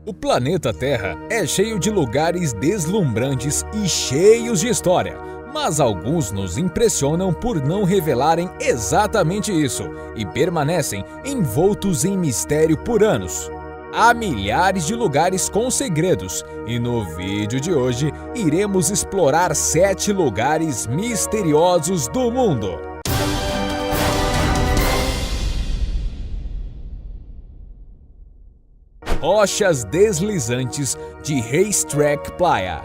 O planeta Terra é cheio de lugares deslumbrantes e cheios de história, mas alguns nos impressionam por não revelarem exatamente isso e permanecem envoltos em mistério por anos. Há milhares de lugares com segredos e no vídeo de hoje iremos explorar 7 lugares misteriosos do mundo. Rochas deslizantes de Racetrack Playa.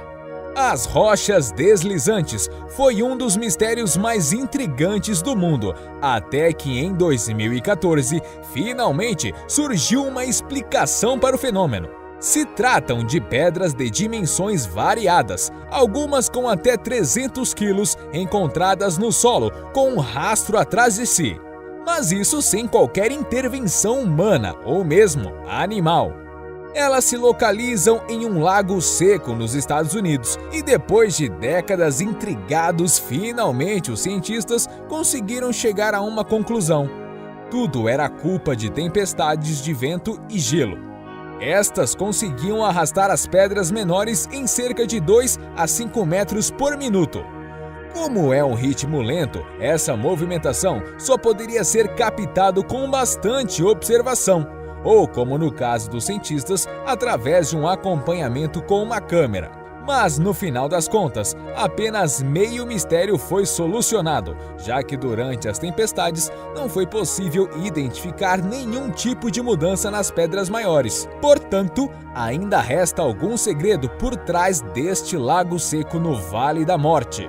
As rochas deslizantes foi um dos mistérios mais intrigantes do mundo, até que em 2014, finalmente surgiu uma explicação para o fenômeno. Se tratam de pedras de dimensões variadas, algumas com até 300 quilos encontradas no solo com um rastro atrás de si. Mas isso sem qualquer intervenção humana ou mesmo animal. Elas se localizam em um lago seco nos Estados Unidos e depois de décadas intrigados, finalmente os cientistas conseguiram chegar a uma conclusão. Tudo era culpa de tempestades de vento e gelo. Estas conseguiam arrastar as pedras menores em cerca de 2 a 5 metros por minuto. Como é um ritmo lento, essa movimentação só poderia ser captado com bastante observação, ou, como no caso dos cientistas, através de um acompanhamento com uma câmera. Mas, no final das contas, apenas meio mistério foi solucionado, já que durante as tempestades não foi possível identificar nenhum tipo de mudança nas pedras maiores. Portanto, ainda resta algum segredo por trás deste lago seco no Vale da Morte.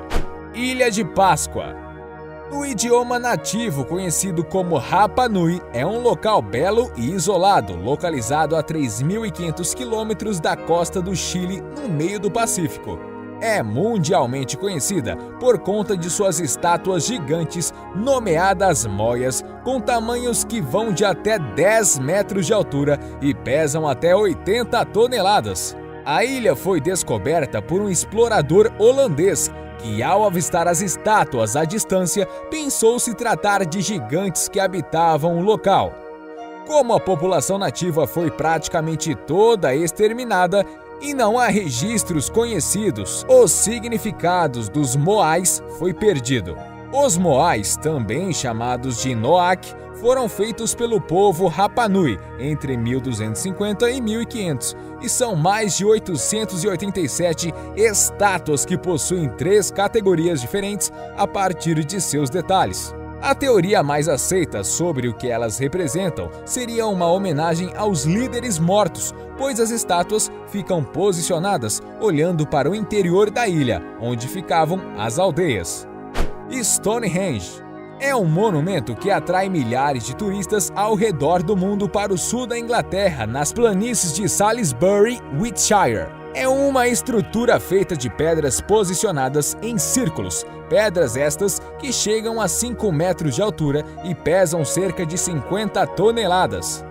Ilha de Páscoa. No idioma nativo conhecido como Rapa Nui, é um local belo e isolado, localizado a 3.500 quilômetros da costa do Chile, no meio do Pacífico. É mundialmente conhecida por conta de suas estátuas gigantes, nomeadas moias, com tamanhos que vão de até 10 metros de altura e pesam até 80 toneladas. A ilha foi descoberta por um explorador holandês, que ao avistar as estátuas à distância, pensou se tratar de gigantes que habitavam o local. Como a população nativa foi praticamente toda exterminada e não há registros conhecidos, os significados dos moais foi perdido. Os moais, também chamados de Noac, foram feitos pelo povo Rapa Nui entre 1250 e 1500 e são mais de 887 estátuas que possuem 3 categorias diferentes a partir de seus detalhes. A teoria mais aceita sobre o que elas representam seria uma homenagem aos líderes mortos, pois as estátuas ficam posicionadas olhando para o interior da ilha, onde ficavam as aldeias. Stonehenge é um monumento que atrai milhares de turistas ao redor do mundo para o sul da Inglaterra, nas planícies de Salisbury, Wiltshire. É uma estrutura feita de pedras posicionadas em círculos, pedras estas que chegam a 5 metros de altura e pesam cerca de 50 toneladas.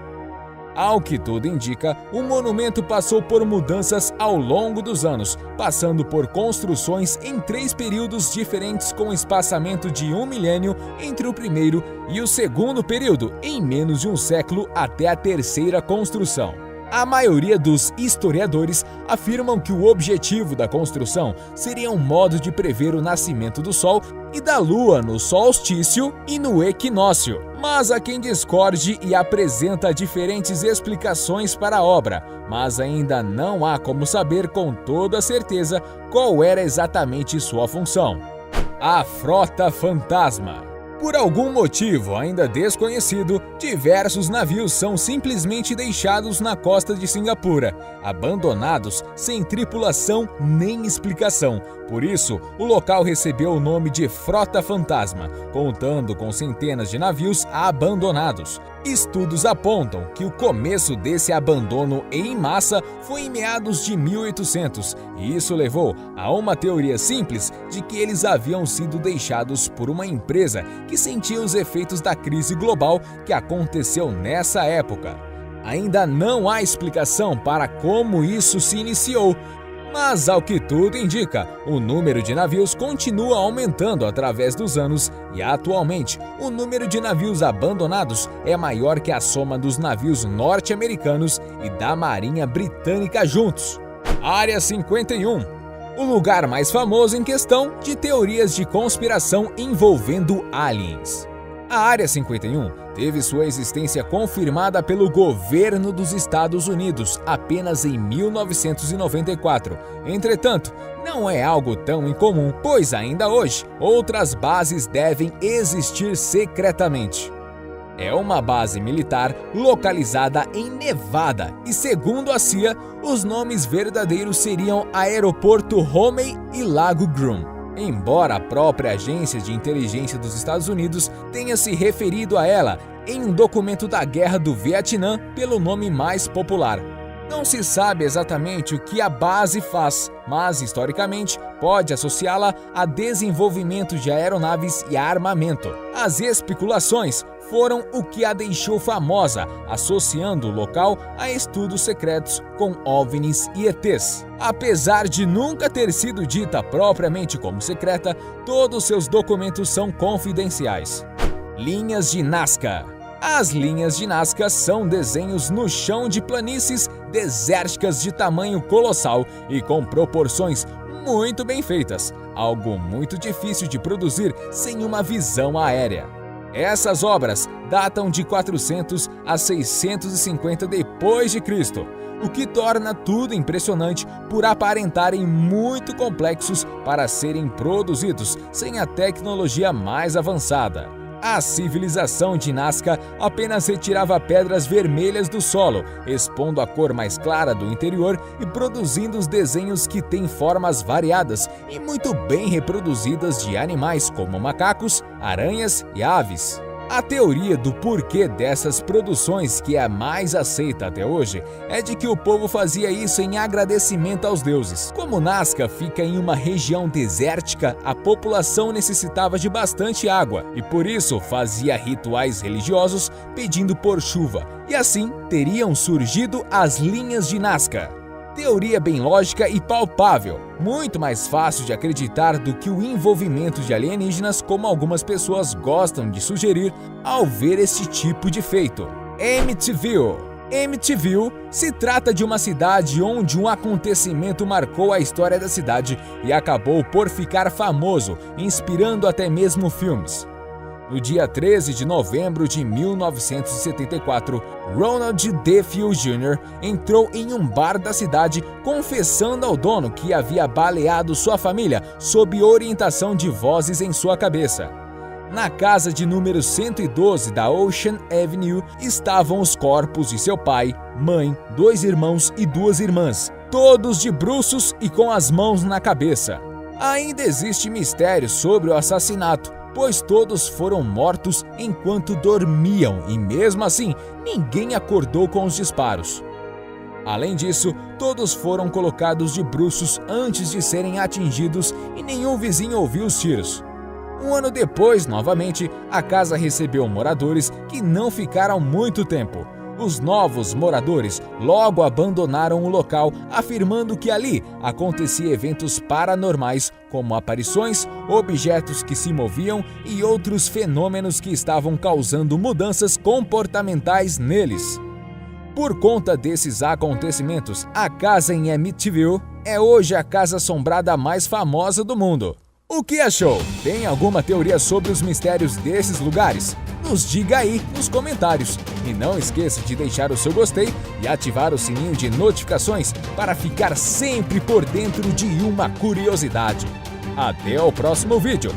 Ao que tudo indica, o monumento passou por mudanças ao longo dos anos, passando por construções em 3 períodos diferentes com espaçamento de 1 milênio entre o primeiro e o segundo período, em menos de um século até a terceira construção. A maioria dos historiadores afirmam que o objetivo da construção seria um modo de prever o nascimento do Sol e da Lua no solstício e no equinócio. Mas há quem discorde e apresenta diferentes explicações para a obra, mas ainda não há como saber com toda certeza qual era exatamente sua função. A Frota Fantasma. Por algum motivo ainda desconhecido, diversos navios são simplesmente deixados na costa de Singapura, abandonados sem tripulação nem explicação. Por isso, o local recebeu o nome de Frota Fantasma, contando com centenas de navios abandonados. Estudos apontam que o começo desse abandono em massa foi em meados de 1800, e isso levou a uma teoria simples de que eles haviam sido deixados por uma empresa que sentia os efeitos da crise global que aconteceu nessa época. Ainda não há explicação para como isso se iniciou, Mas, ao que tudo indica, o número de navios continua aumentando através dos anos e, atualmente, o número de navios abandonados é maior que a soma dos navios norte-americanos e da Marinha Britânica juntos. Área 51. O lugar mais famoso em questão de teorias de conspiração envolvendo aliens. A Área 51 teve sua existência confirmada pelo governo dos Estados Unidos apenas em 1994. Entretanto, não é algo tão incomum, pois ainda hoje outras bases devem existir secretamente. É uma base militar localizada em Nevada e, segundo a CIA, os nomes verdadeiros seriam Aeroporto Romney e Lago Groom. Embora a própria agência de inteligência dos Estados Unidos tenha se referido a ela em um documento da Guerra do Vietnã pelo nome mais popular. Não se sabe exatamente o que a base faz, mas historicamente pode associá-la a desenvolvimento de aeronaves e armamento. As especulações foram o que a deixou famosa, associando o local a estudos secretos com OVNIs e ETs. Apesar de nunca ter sido dita propriamente como secreta, todos seus documentos são confidenciais. Linhas de Nazca. As linhas de Nazca são desenhos no chão de planícies desérticas de tamanho colossal e com proporções muito bem feitas, algo muito difícil de produzir sem uma visão aérea. Essas obras datam de 400 a 650 depois de Cristo, o que torna tudo impressionante por aparentarem muito complexos para serem produzidos sem a tecnologia mais avançada. A civilização de Nazca apenas retirava pedras vermelhas do solo, expondo a cor mais clara do interior e produzindo os desenhos que têm formas variadas e muito bem reproduzidas de animais como macacos, aranhas e aves. A teoria do porquê dessas produções, que é a mais aceita até hoje, é de que o povo fazia isso em agradecimento aos deuses. Como Nazca fica em uma região desértica, a população necessitava de bastante água e por isso fazia rituais religiosos pedindo por chuva, e assim teriam surgido as linhas de Nazca. Teoria bem lógica e palpável, muito mais fácil de acreditar do que o envolvimento de alienígenas, como algumas pessoas gostam de sugerir ao ver esse tipo de feito. Amityville. Amityville se trata de uma cidade onde um acontecimento marcou a história da cidade e acabou por ficar famoso, inspirando até mesmo filmes. No dia 13 de novembro de 1974, Ronald DeFeo Jr. entrou em um bar da cidade confessando ao dono que havia baleado sua família sob orientação de vozes em sua cabeça. Na casa de número 112 da Ocean Avenue estavam os corpos de seu pai, mãe, 2 irmãos e 2 irmãs, todos de bruços e com as mãos na cabeça. Ainda existe mistério sobre o assassinato, pois todos foram mortos enquanto dormiam e, mesmo assim, ninguém acordou com os disparos. Além disso, todos foram colocados de bruços antes de serem atingidos e nenhum vizinho ouviu os tiros. Um ano depois, novamente, a casa recebeu moradores que não ficaram muito tempo. Os novos moradores logo abandonaram o local, afirmando que ali acontecia eventos paranormais, como aparições, objetos que se moviam e outros fenômenos que estavam causando mudanças comportamentais neles. Por conta desses acontecimentos, a casa em Amityville é hoje a casa assombrada mais famosa do mundo. O que achou? Tem alguma teoria sobre os mistérios desses lugares? Nos diga aí nos comentários. E não esqueça de deixar o seu gostei e ativar o sininho de notificações para ficar sempre por dentro de uma curiosidade. Até o próximo vídeo!